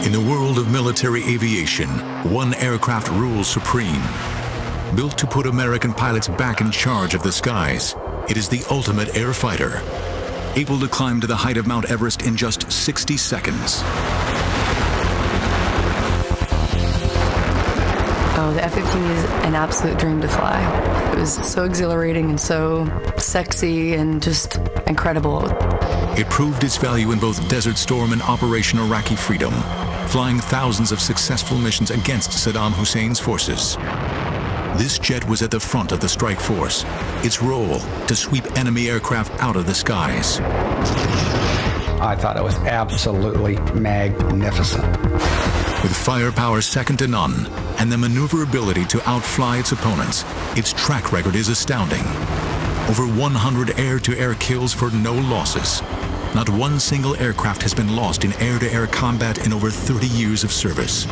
In the world of military aviation, one aircraft rules supreme. Built to put American pilots back in charge of the skies, it is the ultimate air fighter, able to climb to the height of Mount Everest in just 60 seconds. Oh, the F-15 is an absolute dream to fly. It was so exhilarating and so sexy and just incredible. It proved its value in both Desert Storm and Operation Iraqi Freedom, flying thousands of successful missions against Saddam Hussein's forces. This jet was at the front of the strike force, its role to sweep enemy aircraft out of the skies. I thought it was absolutely magnificent. With firepower second to none and the maneuverability to outfly its opponents, its track record is astounding. Over 100 air-to-air kills for no losses. Not one single aircraft has been lost in air-to-air combat in over 30 years of service.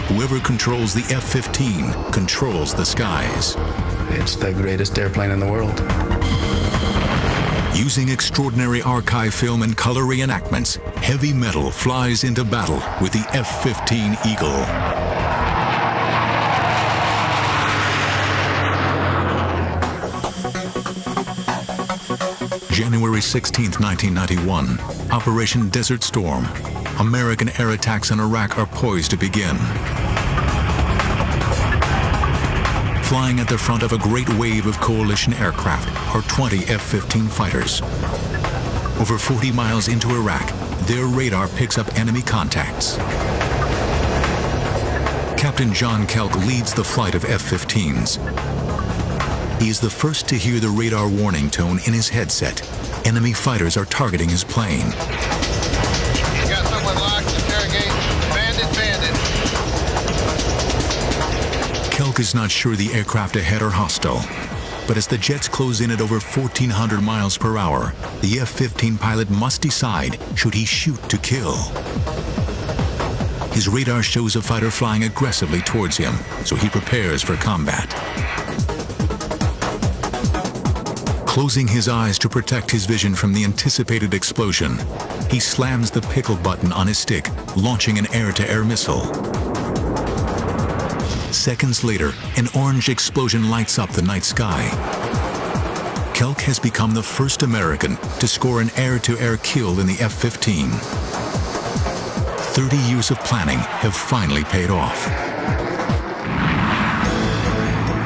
Whoever controls the F-15 controls the skies. It's the greatest airplane in the world. Using extraordinary archive film and color reenactments, heavy metal flies into battle with the F-15 Eagle. January 16, 1991, Operation Desert Storm. American air attacks on Iraq are poised to begin. Flying at the front of a great wave of coalition aircraft are 20 F-15 fighters. Over 40 miles into Iraq, their radar picks up enemy contacts. Captain John Kelk leads the flight of F-15s. He is the first to hear the radar warning tone in his headset. Enemy fighters are targeting his plane. Got someone locked, interrogate, bandit. Kelk is not sure the aircraft ahead are hostile, but as the jets close in at over 1,400 miles per hour, the F-15 pilot must decide, should he shoot to kill? His radar shows a fighter flying aggressively towards him, so he prepares for combat. Closing his eyes to protect his vision from the anticipated explosion, he slams the pickle button on his stick, launching an air-to-air missile. Seconds later, an orange explosion lights up the night sky. Kelk has become the first American to score an air-to-air kill in the F-15. 30 years of planning have finally paid off.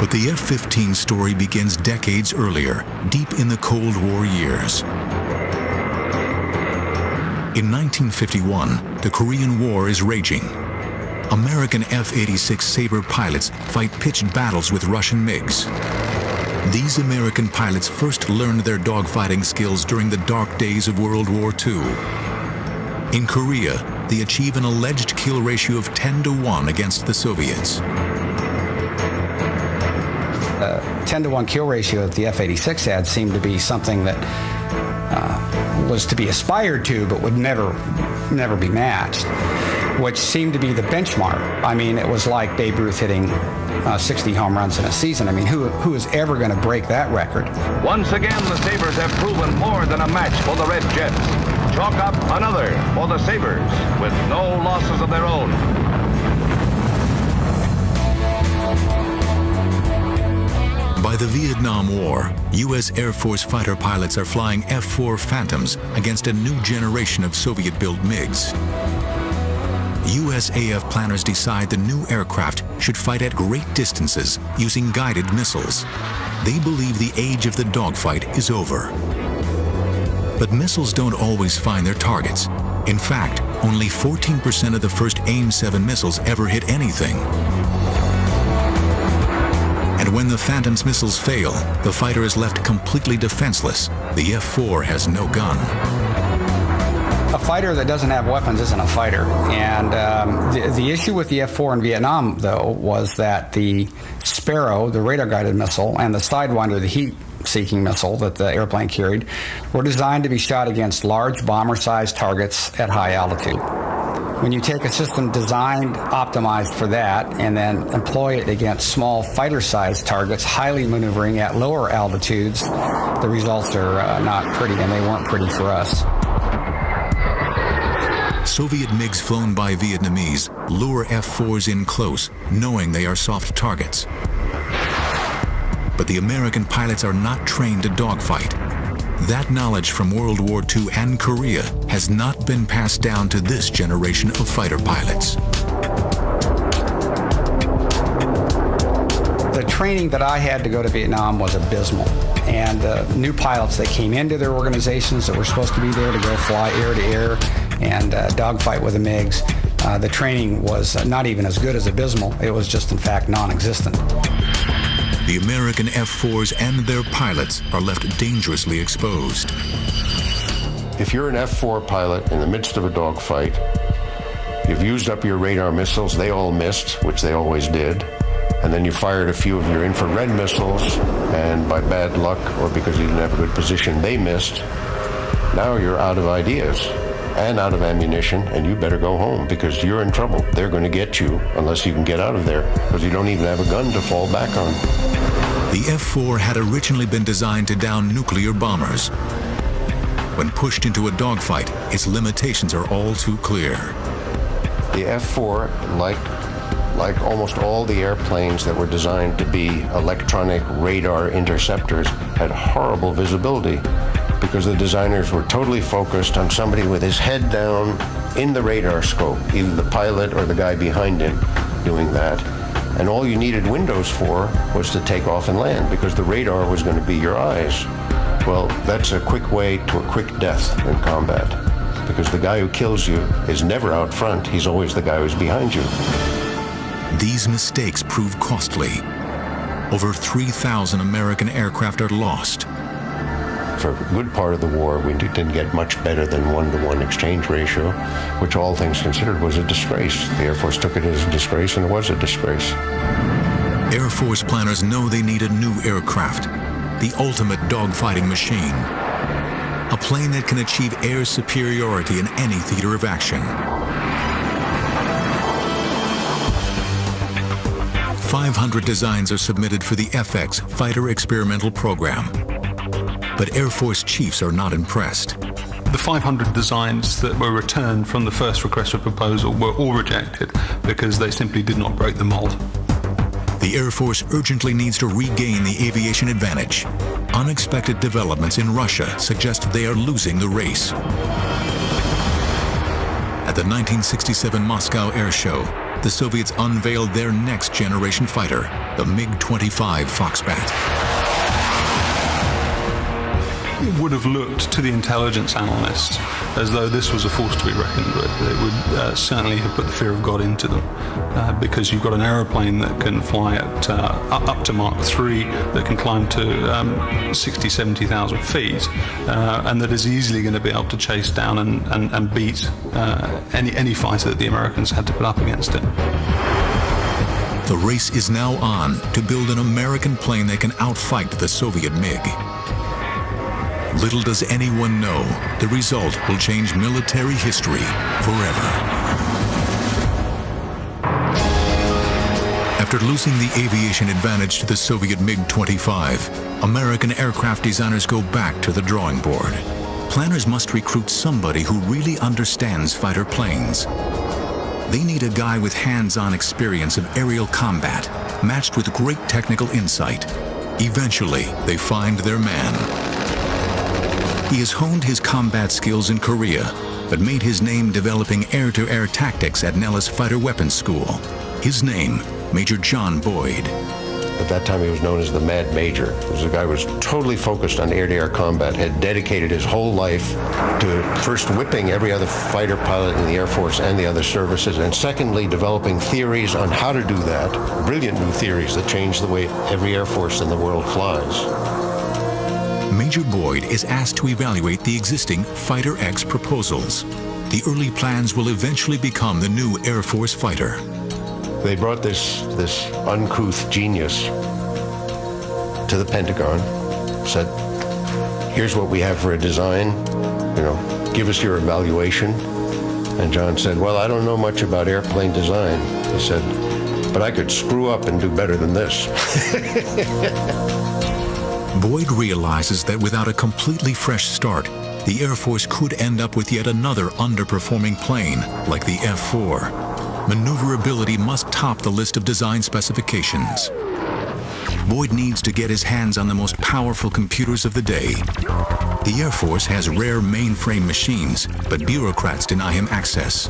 But the F-15 story begins decades earlier, deep in the Cold War years. In 1951, the Korean War is raging. American F-86 Sabre pilots fight pitched battles with Russian MiGs. These American pilots first learned their dogfighting skills during the dark days of World War II. In Korea, they achieve an alleged kill ratio of 10-to-1 against the Soviets. The 10-to-1 kill ratio that the F-86 had seemed to be something that was to be aspired to, but would never be matched, which seemed to be the benchmark. I mean, it was like Babe Ruth hitting 60 home runs in a season. I mean, who is ever going to break that record? Once again, the Sabres have proven more than a match for the Red Jets. Chalk up another for the Sabres with no losses of their own. By the Vietnam War, U.S. Air Force fighter pilots are flying F-4 Phantoms against a new generation of Soviet-built MiGs. USAF planners decide the new aircraft should fight at great distances using guided missiles. They believe the age of the dogfight is over. But missiles don't always find their targets. In fact, only 14% of the first AIM-7 missiles ever hit anything. And when the Phantom's missiles fail, the fighter is left completely defenseless. The F-4 has no gun. A fighter that doesn't have weapons isn't a fighter. And the issue with the F-4 in Vietnam, though, was that the Sparrow, the radar-guided missile, and the Sidewinder, the heat-seeking missile that the airplane carried, were designed to be shot against large bomber-sized targets at high altitude. When you take a system designed, optimized for that, and then employ it against small fighter-sized targets, highly maneuvering at lower altitudes, the results are not pretty, and they weren't pretty for us. Soviet MiGs flown by Vietnamese lure F-4s in close, knowing they are soft targets. But the American pilots are not trained to dogfight. That knowledge from World War II and Korea has not been passed down to this generation of fighter pilots. The training that I had to go to Vietnam was abysmal. And new pilots that came into their organizations that were supposed to be there to go fly air to air and dogfight with the MiGs, the training was not even as good as abysmal. It was just, in fact, non-existent. The American F-4s and their pilots are left dangerously exposed. If you're an F-4 pilot in the midst of a dogfight, you've used up your radar missiles, they all missed, which they always did, and then you fired a few of your infrared missiles, and by bad luck or because you didn't have a good position, they missed. Now you're out of ideas and out of ammunition, and you better go home because you're in trouble. They're going to get you unless you can get out of there because you don't even have a gun to fall back on. The F-4 had originally been designed to down nuclear bombers. When pushed into a dogfight, its limitations are all too clear. The F-4, like almost all the airplanes that were designed to be electronic radar interceptors, had horrible visibility because the designers were totally focused on somebody with his head down in the radar scope, either the pilot or the guy behind him doing that. And all you needed windows for was to take off and land because the radar was going to be your eyes. Well, that's a quick way to a quick death in combat because the guy who kills you is never out front. He's always the guy who's behind you. These mistakes prove costly. Over 3,000 American aircraft are lost. For a good part of the war, we didn't get much better than 1-to-1 exchange ratio, which all things considered was a disgrace. The Air Force took it as a disgrace, and it was a disgrace. Air Force planners know they need a new aircraft, the ultimate dogfighting machine. A plane that can achieve air superiority in any theater of action. 500 designs are submitted for the FX Fighter Experimental Program. But Air Force chiefs are not impressed. The 500 designs that were returned from the first request for proposal were all rejected because they simply did not break the mold. The Air Force urgently needs to regain the aviation advantage. Unexpected developments in Russia suggest they are losing the race. At the 1967 Moscow Air Show, the Soviets unveiled their next generation fighter, the MiG-25 Foxbat. It would have looked to the intelligence analysts as though this was a force to be reckoned with. It would certainly have put the fear of God into them because you've got an aeroplane that can fly at up to Mach 3, that can climb to 60, 70,000 feet, and that is easily going to be able to chase down and beat any fighter that the Americans had to put up against it. The race is now on to build an American plane that can outfight the Soviet MiG. Little does anyone know, the result will change military history forever. After losing the aviation advantage to the Soviet MiG-25, American aircraft designers go back to the drawing board. Planners must recruit somebody who really understands fighter planes. They need a guy with hands-on experience of aerial combat, matched with great technical insight. Eventually, they find their man. He has honed his combat skills in Korea, but made his name developing air-to-air tactics at Nellis Fighter Weapons School. His name, Major John Boyd. At that time, he was known as the Mad Major. He was a guy who was totally focused on air-to-air combat, had dedicated his whole life to first whipping every other fighter pilot in the Air Force and the other services, and secondly, developing theories on how to do that, brilliant new theories that changed the way every Air Force in the world flies. Major Boyd is asked to evaluate the existing Fighter X proposals. The early plans will eventually become the new Air Force fighter. They brought this uncouth genius to the Pentagon, said, here's what we have for a design, give us your evaluation. And John said, well, I don't know much about airplane design. He said, but I could screw up and do better than this. Boyd realizes that without a completely fresh start, the Air Force could end up with yet another underperforming plane, like the F-4. Maneuverability must top the list of design specifications. Boyd needs to get his hands on the most powerful computers of the day. The Air Force has rare mainframe machines, but bureaucrats deny him access.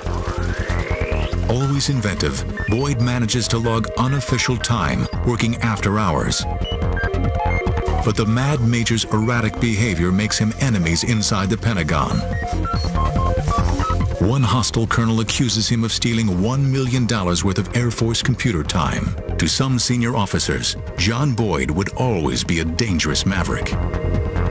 Always inventive, Boyd manages to log unofficial time, working after hours. But the Mad Major's erratic behavior makes him enemies inside the Pentagon. One hostile colonel accuses him of stealing $1 million worth of Air Force computer time. To some senior officers, John Boyd would always be a dangerous maverick.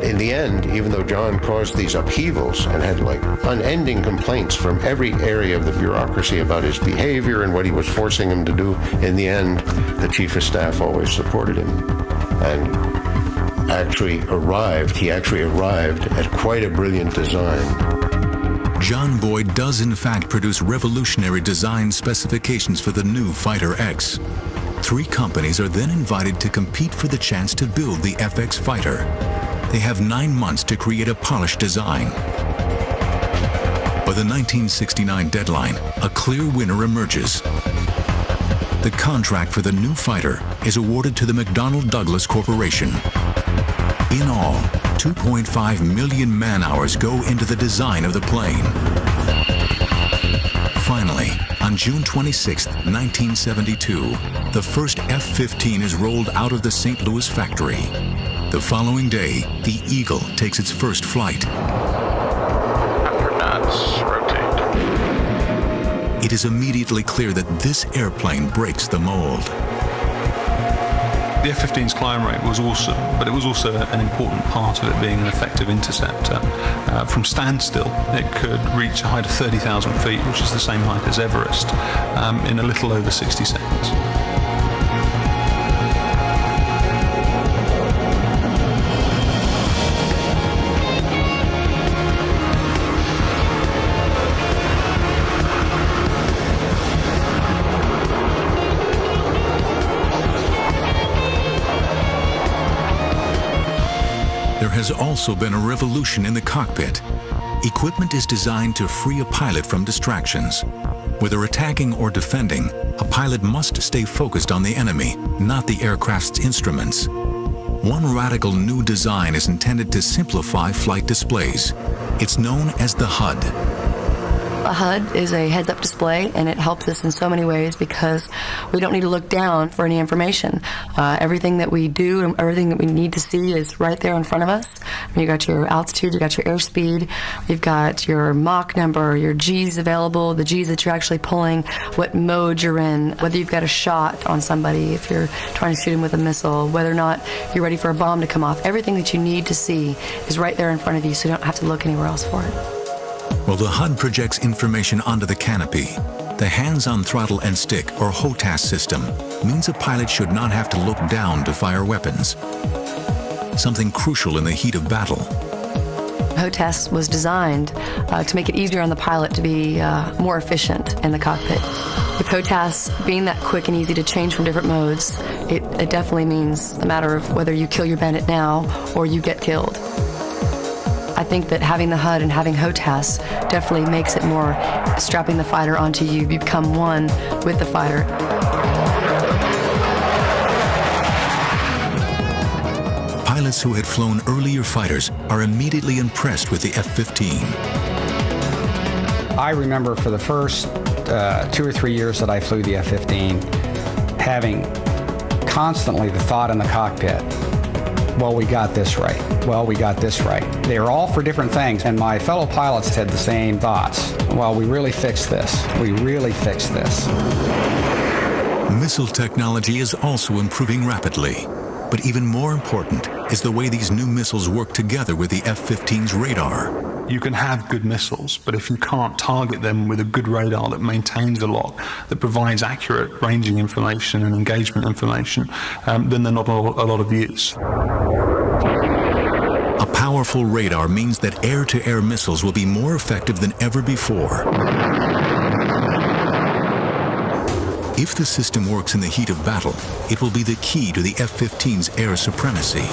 In the end, even though John caused these upheavals and had like unending complaints from every area of the bureaucracy about his behavior and what he was forcing him to do, in the end, the chief of staff always supported him and he actually arrived at quite a brilliant design. John Boyd does in fact produce revolutionary design specifications for the new Fighter X. 3 companies are then invited to compete for the chance to build the FX fighter. They have 9 months to create a polished design. By the 1969 deadline, a clear winner emerges. The contract for the new fighter is awarded to the McDonnell Douglas Corporation. In all, 2.5 million man-hours go into the design of the plane. Finally, on June 26, 1972, the first F-15 is rolled out of the St. Louis factory. The following day, the Eagle takes its first flight. Astronauts rotate. It is immediately clear that this airplane breaks the mold. The F-15's climb rate was awesome, but it was also an important part of it being an effective interceptor. From standstill, it could reach a height of 30,000 feet, which is the same height as Everest, in a little over 60 seconds. There has also been a revolution in the cockpit. Equipment is designed to free a pilot from distractions. Whether attacking or defending, a pilot must stay focused on the enemy, not the aircraft's instruments. One radical new design is intended to simplify flight displays. It's known as the HUD. A HUD is a heads-up display, and it helps us in so many ways because we don't need to look down for any information. Everything that we do and everything that we need to see is right there in front of us. You got your altitude, you got your airspeed, you've got your Mach number, your G's available, the G's that you're actually pulling, what mode you're in, whether you've got a shot on somebody, if you're trying to shoot him with a missile, whether or not you're ready for a bomb to come off. Everything that you need to see is right there in front of you, so you don't have to look anywhere else for it. While the HUD projects information onto the canopy, the hands-on throttle and stick, or HOTAS system, means a pilot should not have to look down to fire weapons. Something crucial in the heat of battle. HOTAS was designed to make it easier on the pilot to be more efficient in the cockpit. With HOTAS being that quick and easy to change from different modes, it definitely means a matter of whether you kill your bandit now or you get killed. I think that having the HUD and having HOTAS definitely makes it more strapping the fighter onto you. You become one with the fighter. Pilots who had flown earlier fighters are immediately impressed with the F-15. I remember for the first 2 or 3 years that I flew the F-15, having constantly the thought in the cockpit, well, we got this right. Well, we got this right. They were all for different things, and my fellow pilots had the same thoughts. Well, we really fixed this. We really fixed this. Missile technology is also improving rapidly. But even more important is the way these new missiles work together with the F-15's radar. You can have good missiles, but if you can't target them with a good radar that maintains a lock, that provides accurate ranging information and engagement information, then they're not a lot of use. A powerful radar means that air-to-air missiles will be more effective than ever before. If the system works in the heat of battle, it will be the key to the F-15's air supremacy.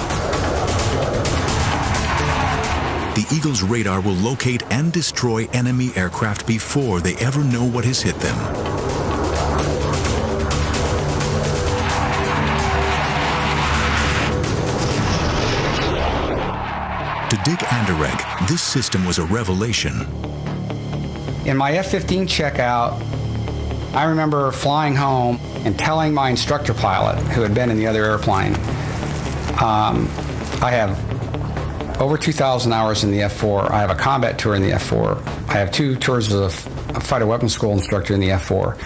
the Eagle's radar will locate and destroy enemy aircraft before they ever know what has hit them. To Dick Anderegg, this system was a revelation. In my F-15 checkout, I remember flying home and telling my instructor pilot, who had been in the other airplane, I have over 2,000 hours in the F-4. I have a combat tour in the F-4. I have 2 tours as a fighter weapons school instructor in the F-4.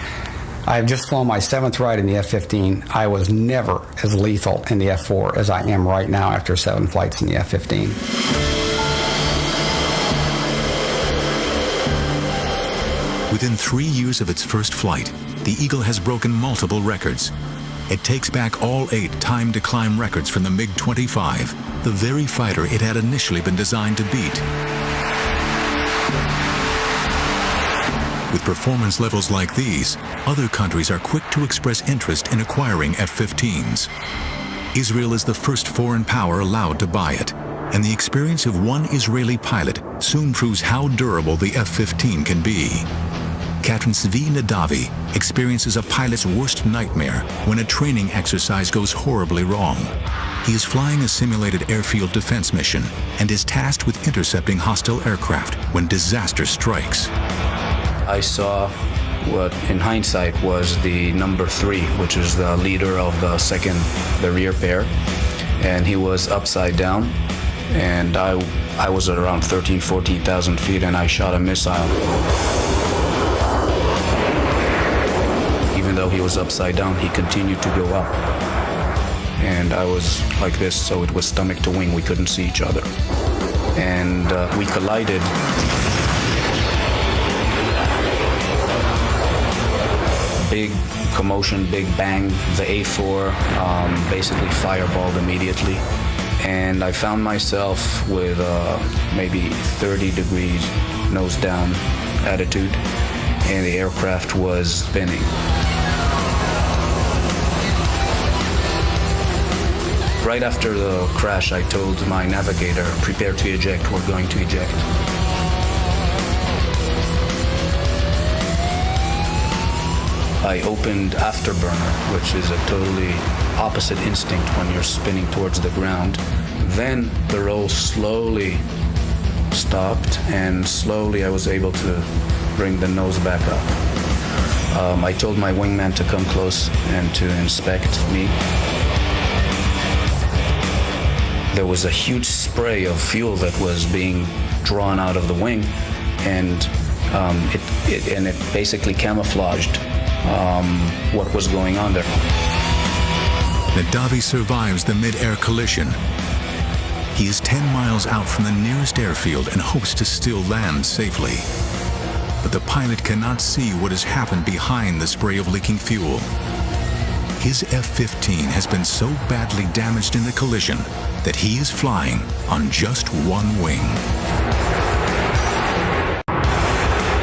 I have just flown my 7th ride in the F-15. I was never as lethal in the F-4 as I am right now after 7 flights in the F-15. Within 3 years of its first flight, the Eagle has broken multiple records. It takes back all 8 time-to-climb records from the MiG-25, the very fighter it had initially been designed to beat. With performance levels like these, other countries are quick to express interest in acquiring F-15s. Israel is the first foreign power allowed to buy it, and the experience of one Israeli pilot soon proves how durable the F-15 can be. Captain Zvi Nadavi experiences a pilot's worst nightmare when a training exercise goes horribly wrong. He is flying a simulated airfield defense mission and is tasked with intercepting hostile aircraft when disaster strikes. I saw what in hindsight was the number 3, which is the leader of the rear pair, and he was upside down, and I was at around 14,000 feet, and I shot a missile. Even though he was upside down, he continued to go up, and I was like this, so it was stomach to wing. We couldn't see each other, and we collided. Big commotion, big bang. The A4 basically fireballed immediately, and I found myself with maybe 30 degrees nose down attitude, and the aircraft was spinning. Right after the crash, I told my navigator, prepare to eject, we're going to eject. I opened afterburner, which is a totally opposite instinct when you're spinning towards the ground. Then the roll slowly stopped, and slowly I was able to bring the nose back up. I told my wingman to come close and to inspect me. There was a huge spray of fuel that was being drawn out of the wing, and it basically camouflaged what was going on there. Nadavi survives the mid-air collision. He is 10 miles out from the nearest airfield and hopes to still land safely. But the pilot cannot see what has happened behind the spray of leaking fuel. His F-15 has been so badly damaged in the collision that he is flying on just one wing.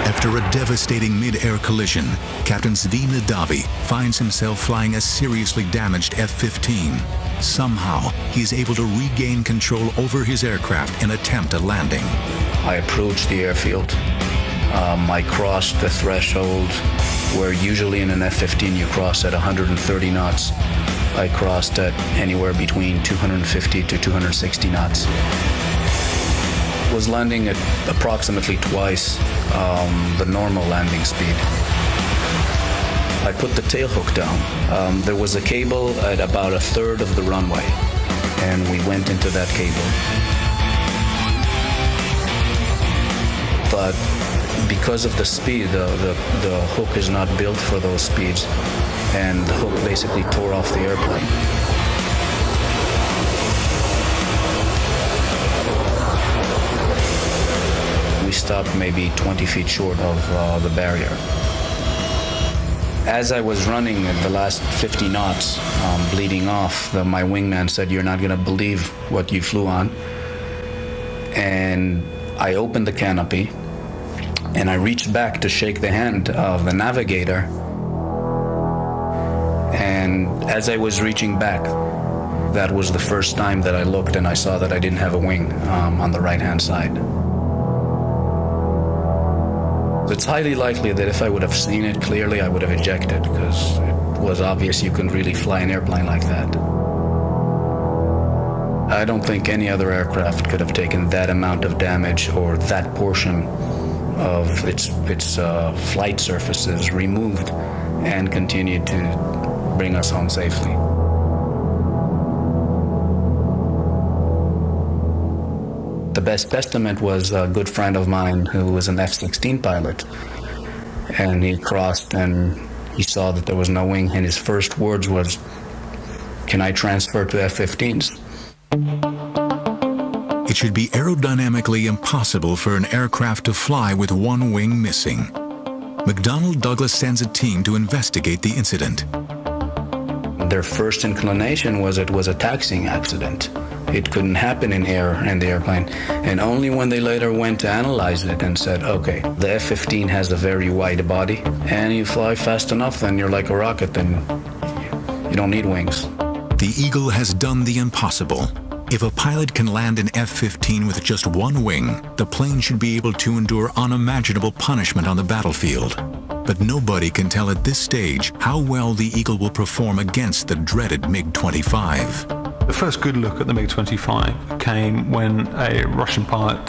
After a devastating mid-air collision, Captain Zvi Nadavi finds himself flying a seriously damaged F-15. Somehow, he is able to regain control over his aircraft and attempt a landing. I approached the airfield. I crossed the threshold where usually in an F-15 you cross at 130 knots. I crossed at anywhere between 250 to 260 knots. Was landing at approximately twice the normal landing speed. I put the tail hook down. There was a cable at about a third of the runway, and we went into that cable. But because of the speed, the hook is not built for those speeds, and the hook basically tore off the airplane. We stopped maybe 20 feet short of the barrier. As I was running at the last 50 knots, bleeding off, my wingman said, "You're not going to believe what you flew on." And I opened the canopy, and I reached back to shake the hand of the navigator. And as I was reaching back, That was the first time that I looked and I saw that I didn't have a wing on the right-hand side. It's highly likely that if I would have seen it clearly, I would have ejected, because it was obvious you couldn't really fly an airplane like that. I don't think any other aircraft could have taken that amount of damage or that portion of its flight surfaces removed and continued to bring us home safely. The best testament was a good friend of mine who was an F-16 pilot, and he crossed and he saw that there was no wing, and his first words was, "Can I transfer to F-15s?" It should be aerodynamically impossible for an aircraft to fly with one wing missing. McDonnell Douglas sends a team to investigate the incident. Their first inclination was it was a taxiing accident. It couldn't happen in the airplane. And only when they later went to analyze it and said, okay, the F-15 has a very wide body, and you fly fast enough, then you're like a rocket, then you don't need wings. The Eagle has done the impossible. If a pilot can land an F-15 with just one wing, the plane should be able to endure unimaginable punishment on the battlefield. But nobody can tell at this stage how well the Eagle will perform against the dreaded MiG-25. The first good look at the MiG-25 came when a Russian pilot,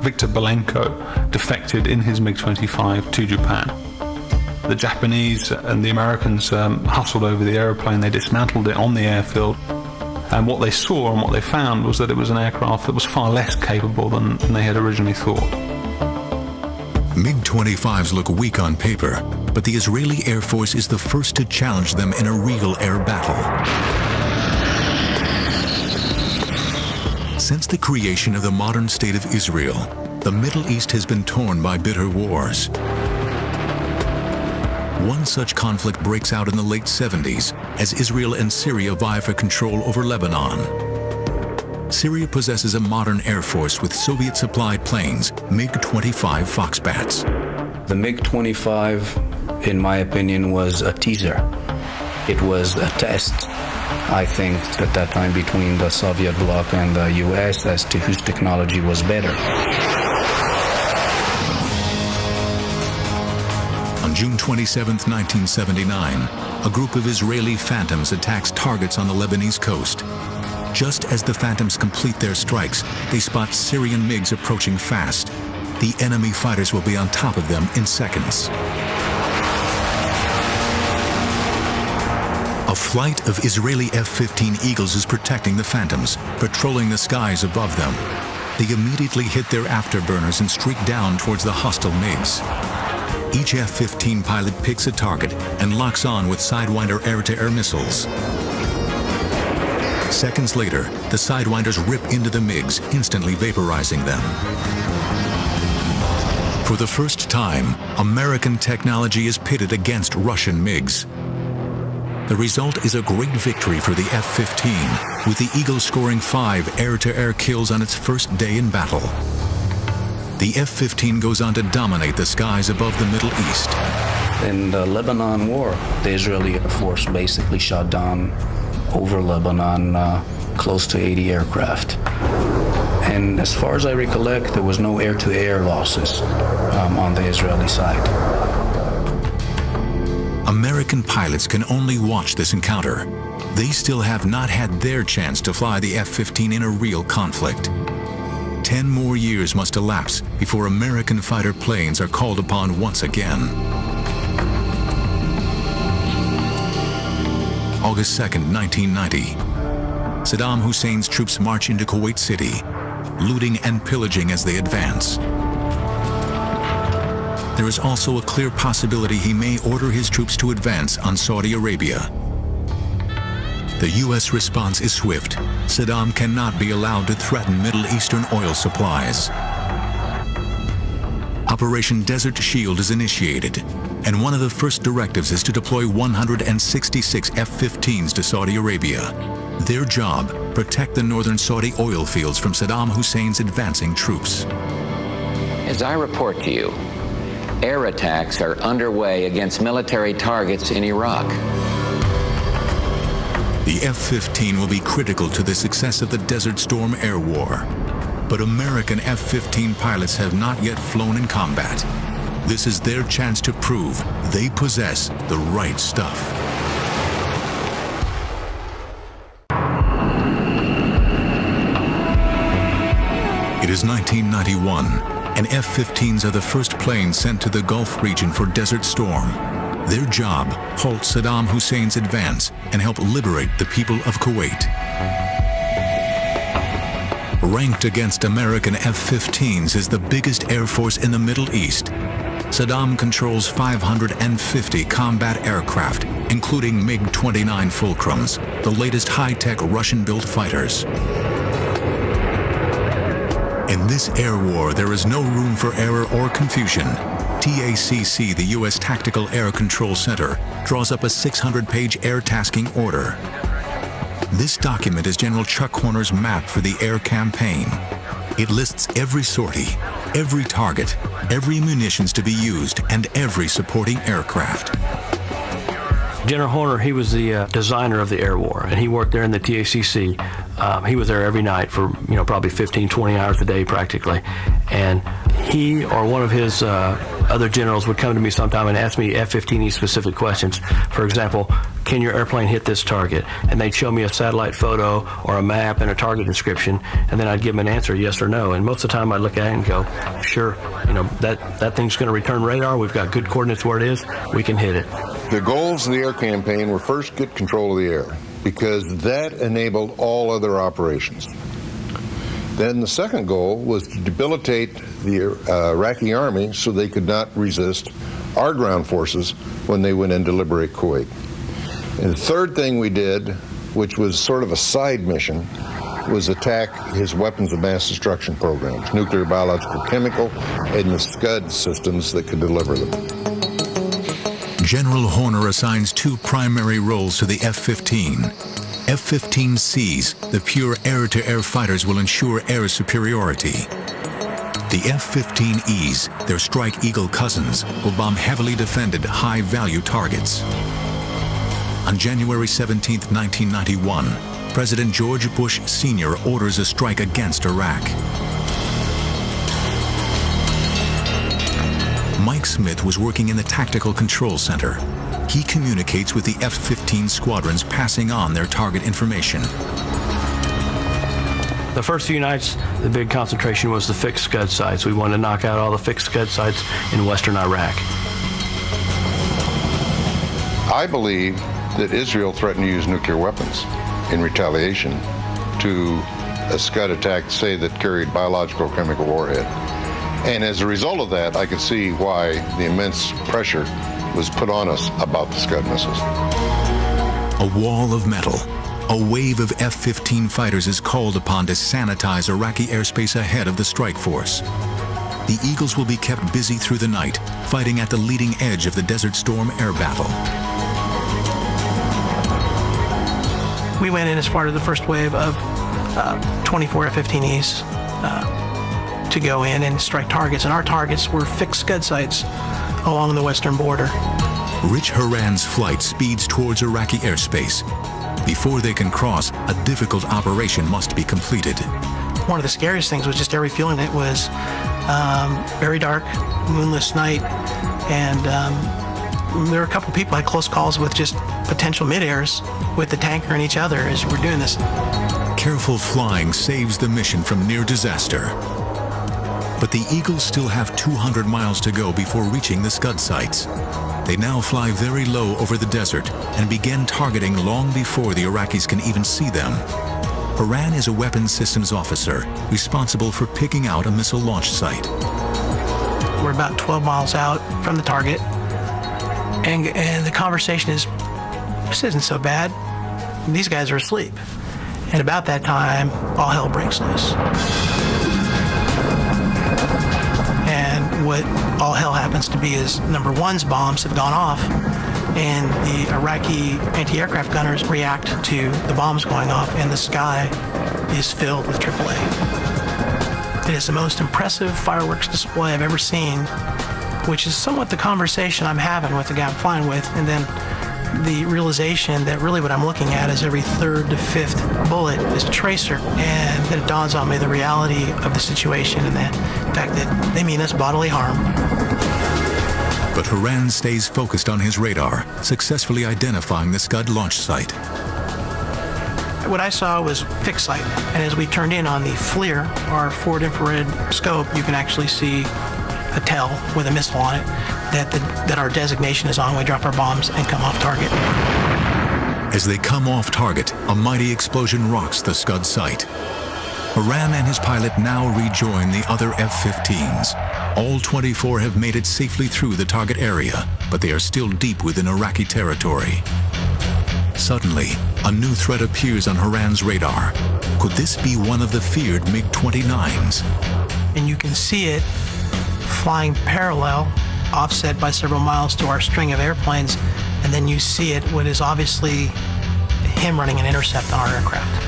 Viktor Belenko, defected in his MiG-25 to Japan. The Japanese and the Americans hustled over the aeroplane. They dismantled it on the airfield. And what they saw and what they found was that it was an aircraft that was far less capable than they had originally thought. MiG-25s look weak on paper, but the Israeli Air Force is the first to challenge them in a real air battle. Since the creation of the modern state of Israel, the Middle East has been torn by bitter wars. One such conflict breaks out in the late 70s as Israel and Syria vie for control over Lebanon. Syria possesses a modern air force with Soviet-supplied planes, MiG-25 Foxbats. The MiG-25, in my opinion, was a teaser. It was a test, I think, at that time between the Soviet bloc and the US as to whose technology was better. On June 27, 1979, a group of Israeli Phantoms attacks targets on the Lebanese coast. Just as the Phantoms complete their strikes, they spot Syrian MiGs approaching fast. The enemy fighters will be on top of them in seconds. A flight of Israeli F-15 Eagles is protecting the Phantoms, patrolling the skies above them. They immediately hit their afterburners and streak down towards the hostile MiGs. Each F-15 pilot picks a target and locks on with Sidewinder air-to-air missiles. Seconds later, the Sidewinders rip into the MiGs, instantly vaporizing them. For the first time, American technology is pitted against Russian MiGs. The result is a great victory for the F-15, with the Eagle scoring 5 air-to-air kills on its first day in battle. The F-15 goes on to dominate the skies above the Middle East. In the Lebanon War, the Israeli Air Force basically shot down over Lebanon close to 80 aircraft. And as far as I recollect, there was no air-to-air losses on the Israeli side. American pilots can only watch this encounter. They still have not had their chance to fly the F-15 in a real conflict. 10 more years must elapse before American fighter planes are called upon once again. August 2nd, 1990. Saddam Hussein's troops march into Kuwait City, looting and pillaging as they advance. There is also a clear possibility he may order his troops to advance on Saudi Arabia. The U.S. response is swift. Saddam cannot be allowed to threaten Middle Eastern oil supplies. Operation Desert Shield is initiated, and one of the first directives is to deploy 166 F-15s to Saudi Arabia. Their job, protect the northern Saudi oil fields from Saddam Hussein's advancing troops. As I report to you, air attacks are underway against military targets in Iraq. The F-15 will be critical to the success of the Desert Storm air war. But American F-15 pilots have not yet flown in combat. This is their chance to prove they possess the right stuff. It is 1991, and F-15s are the first planes sent to the Gulf region for Desert Storm. Their job, halt Saddam Hussein's advance and help liberate the people of Kuwait. Ranked against American F-15s is the biggest air force in the Middle East. Saddam controls 550 combat aircraft, including MiG-29 Fulcrums, the latest high-tech Russian-built fighters. In this air war, there is no room for error or confusion. TACC, the U.S. Tactical Air Control Center, draws up a 600-page air tasking order. This document is General Chuck Horner's map for the air campaign. It lists every sortie, every target, every munitions to be used, and every supporting aircraft. General Horner, he was the designer of the air war, and he worked there in the TACC. He was there every night for, probably 15, 20 hours a day practically. And he or one of his other generals would come to me sometime and ask me F-15E specific questions. For example, can your airplane hit this target? And they'd show me a satellite photo or a map and a target description, and then I'd give them an answer, yes or no. And most of the time I'd look at it and go, sure, that thing's going to return radar. We've got good coordinates where it is. We can hit it. The goals of the air campaign were first get control of the air, because that enabled all other operations. Then the second goal was to debilitate the Iraqi army so they could not resist our ground forces when they went in to liberate Kuwait. And the third thing we did, which was sort of a side mission, was attack his weapons of mass destruction programs, nuclear, biological, chemical, and the Scud systems that could deliver them. General Horner assigns two primary roles to the F-15. F-15Cs, the pure air-to-air fighters, will ensure air superiority. The F-15Es, their Strike Eagle cousins, will bomb heavily defended, high-value targets. On January 17, 1991, President George Bush Sr. orders a strike against Iraq. Mike Smith was working in the Tactical Control Center. He communicates with the F-15 squadrons, passing on their target information. The first few nights, the big concentration was the fixed Scud sites. We wanted to knock out all the fixed Scud sites in western Iraq. I believe that Israel threatened to use nuclear weapons in retaliation to a Scud attack, say, that carried biological or chemical warhead. And as a result of that, I could see why the immense pressure was put on us about the Scud missiles. A wall of metal. A wave of F-15 fighters is called upon to sanitize Iraqi airspace ahead of the strike force. The Eagles will be kept busy through the night, fighting at the leading edge of the Desert Storm air battle. We went in as part of the first wave of 24 F-15Es to go in and strike targets, and our targets were fixed Scud sites along the western border. Rich Haran's flight speeds towards Iraqi airspace. Before they can cross, a difficult operation must be completed. One of the scariest things was just air refueling. It was very dark, moonless night, and there were a couple people I had close calls with just potential mid-airs with the tanker and each other as we're doing this. Careful flying saves the mission from near disaster. But the Eagles still have 200 miles to go before reaching the Scud sites. They now fly very low over the desert and begin targeting long before the Iraqis can even see them. Haran is a weapons systems officer responsible for picking out a missile launch site. We're about 12 miles out from the target, and the conversation is, this isn't so bad. These guys are asleep. And about that time, all hell breaks loose. And what all hell happens to be is number one's bombs have gone off, and the Iraqi anti-aircraft gunners react to the bombs going off, and the sky is filled with AAA. It is the most impressive fireworks display I've ever seen, which is somewhat the conversation I'm having with the guy I'm flying with, and then the realization that really what I'm looking at is every third to fifth bullet is a tracer. And then it dawns on me the reality of the situation and the fact that they mean us bodily harm. But Horan stays focused on his radar, successfully identifying the Scud launch site. What I saw was fixed sight, and as we turned in on the FLIR, our forward infrared scope, you can actually see a tell with a missile on it that our designation is on. We drop our bombs and come off target. As they come off target, a mighty explosion rocks the Scud site. Horan and his pilot now rejoin the other F-15s. All 24 have made it safely through the target area, but they are still deep within Iraqi territory. Suddenly, a new threat appears on Horan's radar. Could this be one of the feared MiG-29s? And you can see it flying parallel, offset by several miles to our string of airplanes, and then you see it, what is obviously him running an intercept on our aircraft.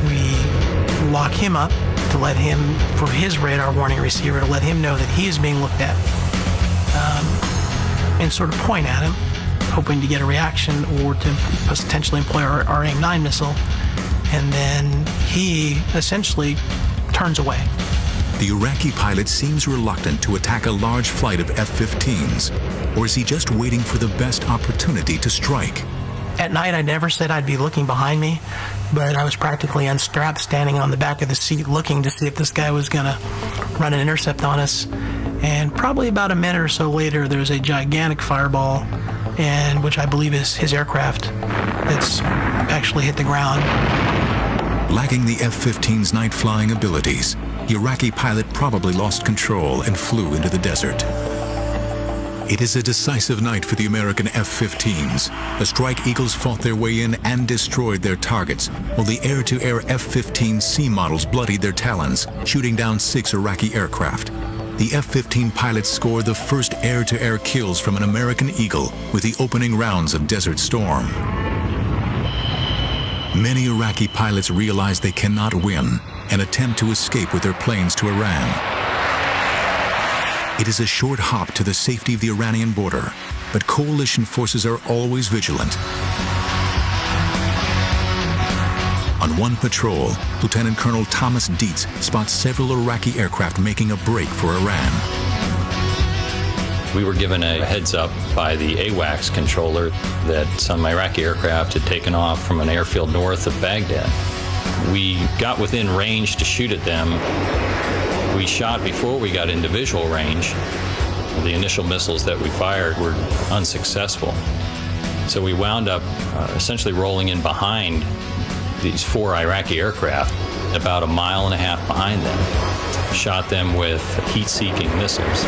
We lock him up to let him, for his radar warning receiver, to let him know that he is being looked at, and sort of point at him, hoping to get a reaction or to potentially employ our AIM-9 missile, and then he essentially turns away. The Iraqi pilot seems reluctant to attack a large flight of F-15s, or is he just waiting for the best opportunity to strike? At night, I never said I'd be looking behind me, but I was practically unstrapped, standing on the back of the seat, looking to see if this guy was going to run an intercept on us. And probably about a minute or so later, there's a gigantic fireball, and which I believe is his aircraft that's actually hit the ground. Lacking the F-15's night flying abilities, the Iraqi pilot probably lost control and flew into the desert. It is a decisive night for the American F-15s. The Strike Eagles fought their way in and destroyed their targets, while the air-to-air F-15C models bloodied their talons, shooting down 6 Iraqi aircraft. The F-15 pilots scored the first air-to-air kills from an American Eagle with the opening rounds of Desert Storm. Many Iraqi pilots realize they cannot win and attempt to escape with their planes to Iran. It is a short hop to the safety of the Iranian border, but coalition forces are always vigilant. On one patrol, Lieutenant Colonel Thomas Dietz spots several Iraqi aircraft making a break for Iran. We were given a heads up by the AWACS controller that some Iraqi aircraft had taken off from an airfield north of Baghdad. We got within range to shoot at them. We shot before we got into visual range. The initial missiles that we fired were unsuccessful. So we wound up essentially rolling in behind these 4 Iraqi aircraft, about 1.5 miles behind them. Shot them with heat-seeking missiles.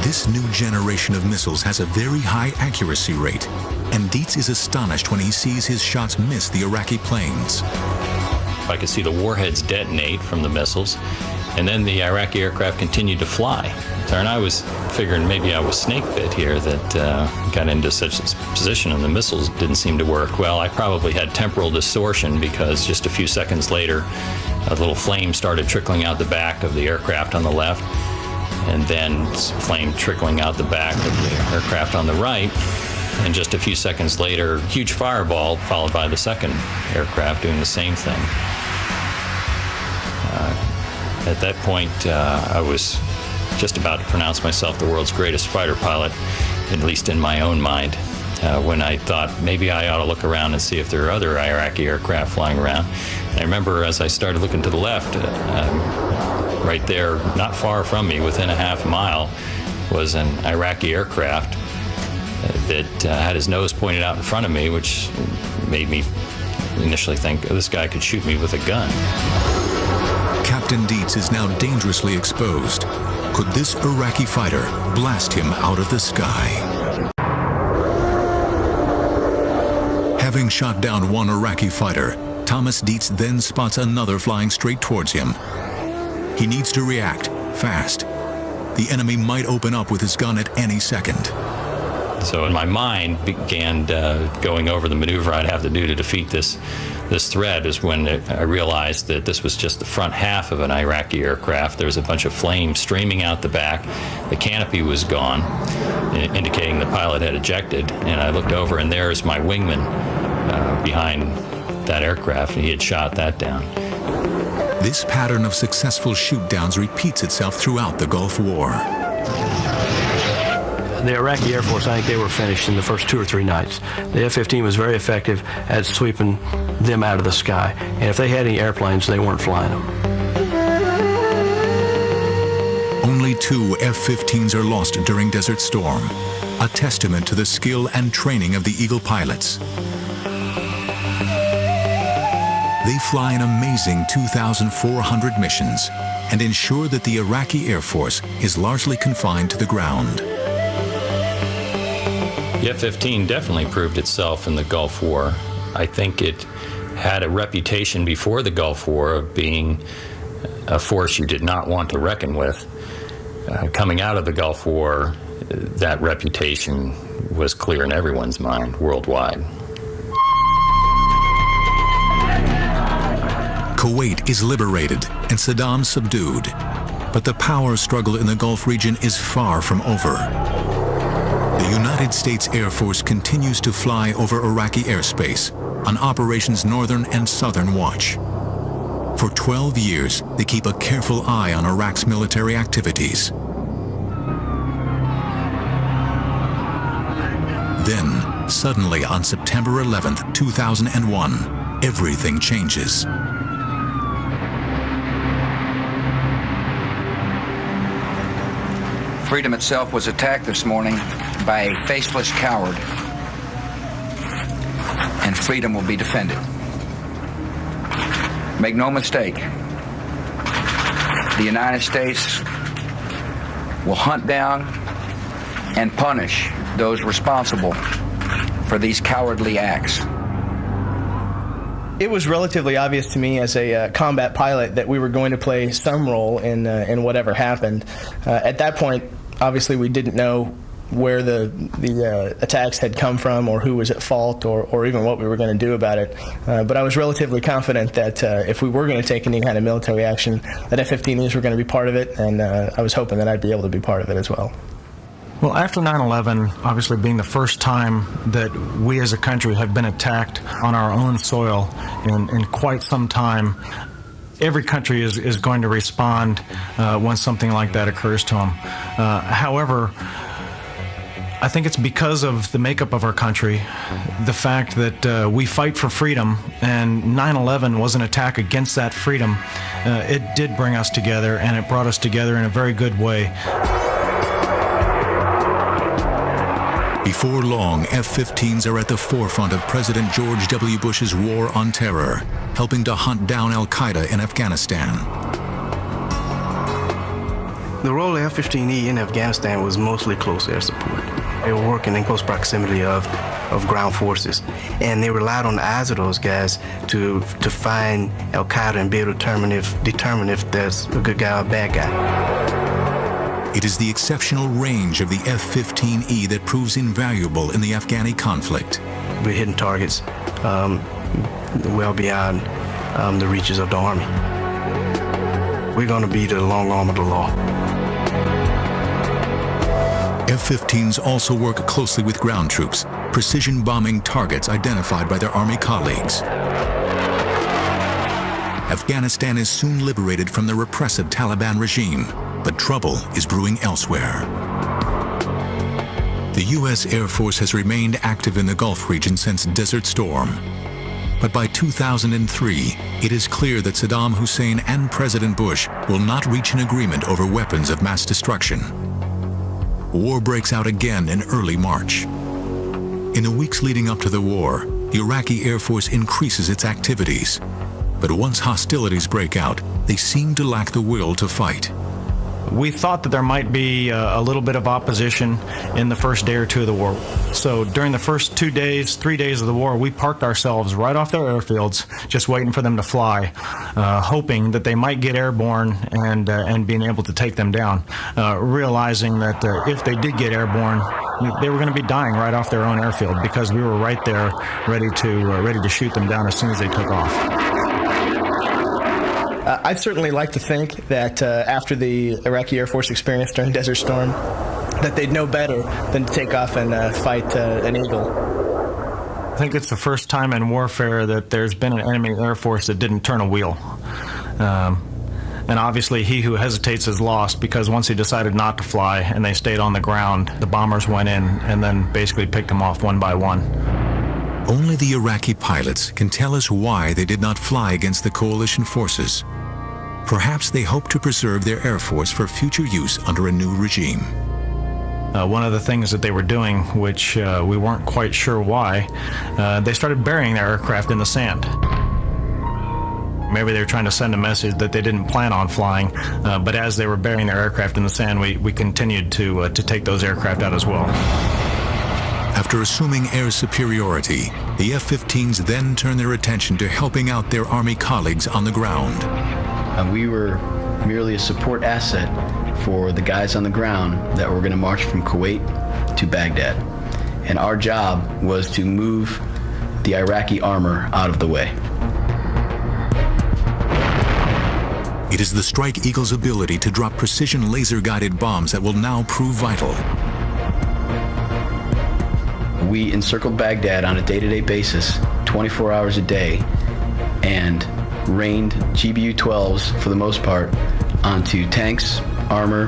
This new generation of missiles has a very high accuracy rate, and Dietz is astonished when he sees his shots miss the Iraqi planes. I could see the warheads detonate from the missiles, and then the Iraqi aircraft continued to fly. And I was figuring maybe I was snake bit here, that got into such a position and the missiles didn't seem to work. Well, I probably had temporal distortion, because just a few seconds later, a little flame started trickling out the back of the aircraft on the left, and then flame trickling out the back of the aircraft on the right. And just a few seconds later, huge fireball, followed by the second aircraft doing the same thing. At that point, I was just about to pronounce myself the world's greatest fighter pilot, at least in my own mind, when I thought maybe I ought to look around and see if there are other Iraqi aircraft flying around. And I remember as I started looking to the left, right there, not far from me, within a half mile, was an Iraqi aircraft that had his nose pointed out in front of me, which made me initially think, oh, this guy could shoot me with a gun. Captain Dietz is now dangerously exposed. Could this Iraqi fighter blast him out of the sky? Having shot down one Iraqi fighter, Thomas Dietz then spots another flying straight towards him. He needs to react fast. The enemy might open up with his gun at any second. So in my mind began going over the maneuver I'd have to do to defeat this threat is when I realized that this was just the front half of an Iraqi aircraft. There was a bunch of flames streaming out the back. The canopy was gone, indicating the pilot had ejected. And I looked over, and there's my wingman behind that aircraft, and he had shot that down. This pattern of successful shoot-downs repeats itself throughout the Gulf War. The Iraqi Air Force, I think they were finished in the first 2 or 3 nights. The F-15 was very effective at sweeping them out of the sky. And if they had any airplanes, they weren't flying them. Only 2 F-15s are lost during Desert Storm, a testament to the skill and training of the Eagle pilots. They fly an amazing 2,400 missions and ensure that the Iraqi Air Force is largely confined to the ground. The F-15 definitely proved itself in the Gulf War. I think it had a reputation before the Gulf War of being a force you did not want to reckon with. Coming out of the Gulf War, that reputation was clear in everyone's mind worldwide. Kuwait is liberated and Saddam subdued, but the power struggle in the Gulf region is far from over. The United States Air Force continues to fly over Iraqi airspace on Operations Northern and Southern Watch. For 12 years, they keep a careful eye on Iraq's military activities. Then, suddenly on September 11th, 2001, everything changes. Freedom itself was attacked this morning by a faceless coward, and freedom will be defended. Make no mistake, the United States will hunt down and punish those responsible for these cowardly acts. It was relatively obvious to me as a combat pilot that we were going to play some role in whatever happened. At that point, obviously, we didn't know where the attacks had come from or who was at fault or even what we were going to do about it. But I was relatively confident that if we were going to take any kind of military action, that F-15Es were going to be part of it, and I was hoping that I'd be able to be part of it as well. Well, after 9/11, obviously being the first time that we as a country have been attacked on our own soil in quite some time, every country is going to respond when something like that occurs to them. However, I think it's because of the makeup of our country, the fact that we fight for freedom, and 9/11 was an attack against that freedom. It did bring us together, and it brought us together in a very good way. Before long, F-15s are at the forefront of President George W. Bush's war on terror, helping to hunt down al-Qaeda in Afghanistan. The role of F-15E in Afghanistan was mostly close air support. They were working in close proximity of ground forces, and they relied on the eyes of those guys to find al-Qaeda and be able to determine if there's a good guy or a bad guy. It is the exceptional range of the F-15E that proves invaluable in the Afghani conflict. We're hitting targets well beyond the reaches of the Army. We're going to be the long arm of the law. F-15s also work closely with ground troops, precision bombing targets identified by their Army colleagues. Afghanistan is soon liberated from the repressive Taliban regime, but trouble is brewing elsewhere. The U.S. Air Force has remained active in the Gulf region since Desert Storm. But by 2003, it is clear that Saddam Hussein and President Bush will not reach an agreement over weapons of mass destruction. War breaks out again in early March. In the weeks leading up to the war, the Iraqi Air Force increases its activities. But once hostilities break out, they seem to lack the will to fight. We thought that there might be a little bit of opposition in the first day or two of the war. So during the first 2 days, 3 days of the war, we parked ourselves right off their airfields, just waiting for them to fly, hoping that they might get airborne and being able to take them down, realizing that if they did get airborne, they were going to be dying right off their own airfield because we were right there ready to shoot them down as soon as they took off. I'd certainly like to think that after the Iraqi Air Force experience during Desert Storm, that they'd know better than to take off and fight an Eagle. I think it's the first time in warfare that there's been an enemy Air Force that didn't turn a wheel. And obviously he who hesitates is lost, because once he decided not to fly and they stayed on the ground, the bombers went in and then basically picked them off one by one. Only the Iraqi pilots can tell us why they did not fly against the coalition forces. Perhaps they hope to preserve their Air Force for future use under a new regime. One of the things that they were doing, which we weren't quite sure why, they started burying their aircraft in the sand. Maybe they were trying to send a message that they didn't plan on flying, but as they were burying their aircraft in the sand, we continued to take those aircraft out as well. After assuming air superiority, the F-15s then turned their attention to helping out their Army colleagues on the ground. We were merely a support asset for the guys on the ground that were going to march from Kuwait to Baghdad. And our job was to move the Iraqi armor out of the way. It is the Strike Eagle's ability to drop precision laser-guided bombs that will now prove vital. We encircled Baghdad on a day-to-day basis, 24 hours a day, and rained GBU-12s, for the most part, onto tanks, armor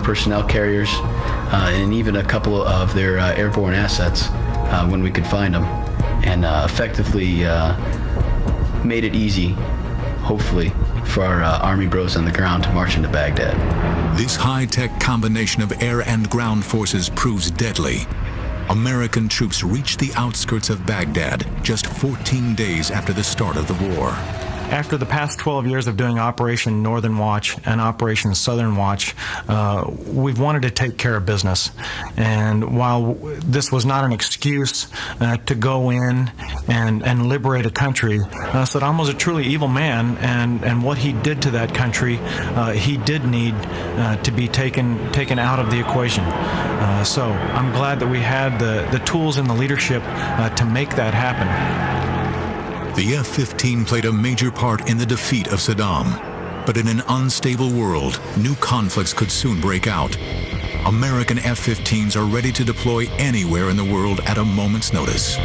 personnel carriers, and even a couple of their airborne assets when we could find them, and effectively made it easy, hopefully, for our Army bros on the ground to march into Baghdad. This high-tech combination of air and ground forces proves deadly. American troops reached the outskirts of Baghdad just 14 days after the start of the war. After the past 12 years of doing Operation Northern Watch and Operation Southern Watch, we've wanted to take care of business. And while this was not an excuse to go in and liberate a country, Saddam was a truly evil man, and what he did to that country, he did need to be taken out of the equation. So I'm glad that we had the tools and the leadership to make that happen. The F-15 played a major part in the defeat of Saddam, but in an unstable world, new conflicts could soon break out. American F-15s are ready to deploy anywhere in the world at a moment's notice.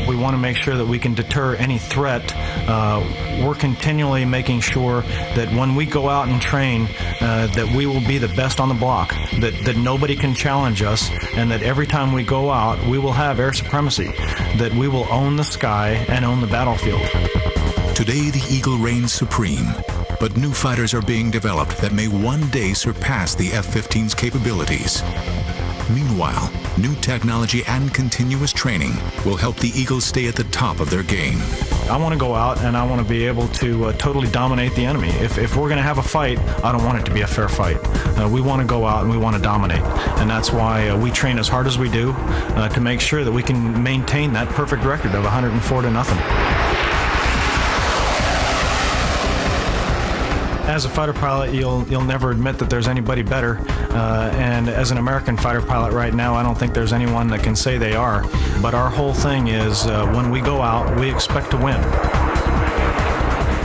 We want to make sure that we can deter any threat. We're continually making sure that when we go out and train, that we will be the best on the block, that nobody can challenge us, and that every time we go out, we will have air supremacy, that we will own the sky and own the battlefield. Today, the Eagle reigns supreme, but new fighters are being developed that may one day surpass the F-15's capabilities. Meanwhile, new technology and continuous training will help the Eagles stay at the top of their game. I want to go out and I want to be able to totally dominate the enemy. If we're going to have a fight, I don't want it to be a fair fight. We want to go out and we want to dominate. And that's why we train as hard as we do to make sure that we can maintain that perfect record of 104-0. As a fighter pilot, you'll never admit that there's anybody better. And as an American fighter pilot right now, I don't think there's anyone that can say they are. But our whole thing is when we go out, we expect to win.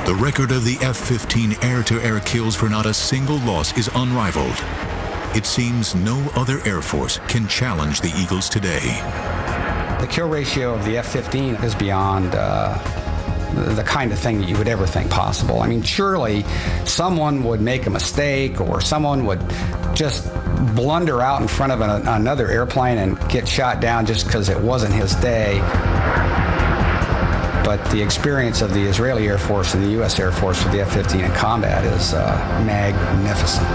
The record of the F-15 air-to-air kills for not a single loss is unrivaled. It seems no other Air Force can challenge the Eagles today. The kill ratio of the F-15 is beyond the kind of thing that you would ever think possible. I mean, surely someone would make a mistake or someone would just blunder out in front of another airplane and get shot down just because it wasn't his day. But the experience of the Israeli Air Force and the U.S. Air Force with the F-15 in combat is magnificent.